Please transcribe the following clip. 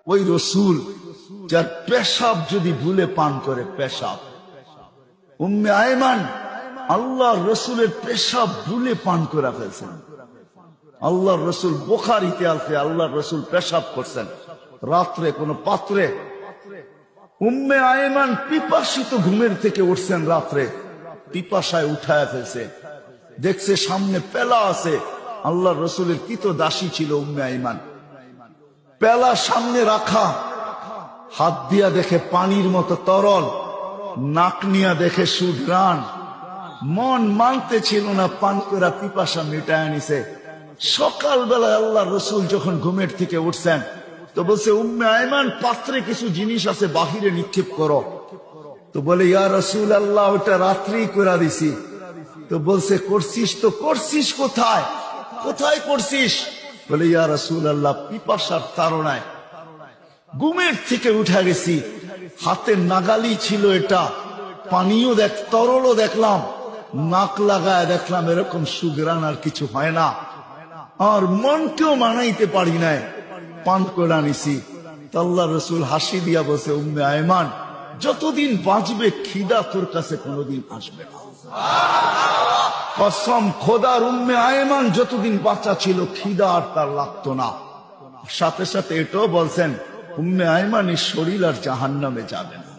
ওই রসুল যার পেশাব যদি ভুলে পান করে, পেশাব, উম্মে আয়মান আল্লাহ রসুলের পেশাব ভুলে পান করে ফেলছেন। আল্লাহ রসুল বুখারীতে আছে, আল্লাহ রসুল পেশাব করছেন রাত্রে কোন পাত্রে। উম্মে আয়মান পিপাসিত ঘুমের থেকে উঠছেন রাত্রে, পিপাসায় উঠায় ফেলছে, দেখছে সামনে পেলা আছে। আল্লাহ রসুলের কি তো দাসী ছিল উম্মে আয়মান, পেলা সামনে রাখা, হাত দিয়া দেখে পানির মতো তরল, নাক নিয়া দেখে সুঘ্রাণ, মন মানতে ছিল না, পান করা পিপাসা মিটায় নিছে। সকালবেলায় আল্লাহ রসুল যখন ঘুমের থেকে উঠছেন তো বলছে, উম্মে আয়মান পাত্রে কিছু জিনিস আছে, বাহিরে নিক্ষেপ করো। তো বলে, ইয়া রাসূল আল্লাহ, ওটা রাত্রেই করে দিছি। তো বলছে, করছিস তো করছিস কোথায়, কোথায় করছিস? বলে, ইয়া রাসূল আল্লাহ, পিপাসার তাড়নায় ঘুমের থেকে উঠে গেছি, হাতের নাগালি ছিল এটা, পানিও তরলও দেখলাম, নাক লাগায় দেখলাম এরকম সুঘ্রাণ আর কিছু হয় না, আর মনকেও মানাইতে পারি নাই, পান করে নিছি। আল্লাহ রসুল হাসি দিয়া বসে, উম্মে আয়মান, যতদিন বাঁচবে খিদা তোর কাছে কোনোদিন আসবে না। কসম খোদার, উম্মে আয়মান যতদিন বাচ্চা ছিল খিদা আর তার লাগতো না। সাথে সাথে এটাও বলছেন, উম্মে আয়মানের শরীর আর জাহান্নামে যাবে না।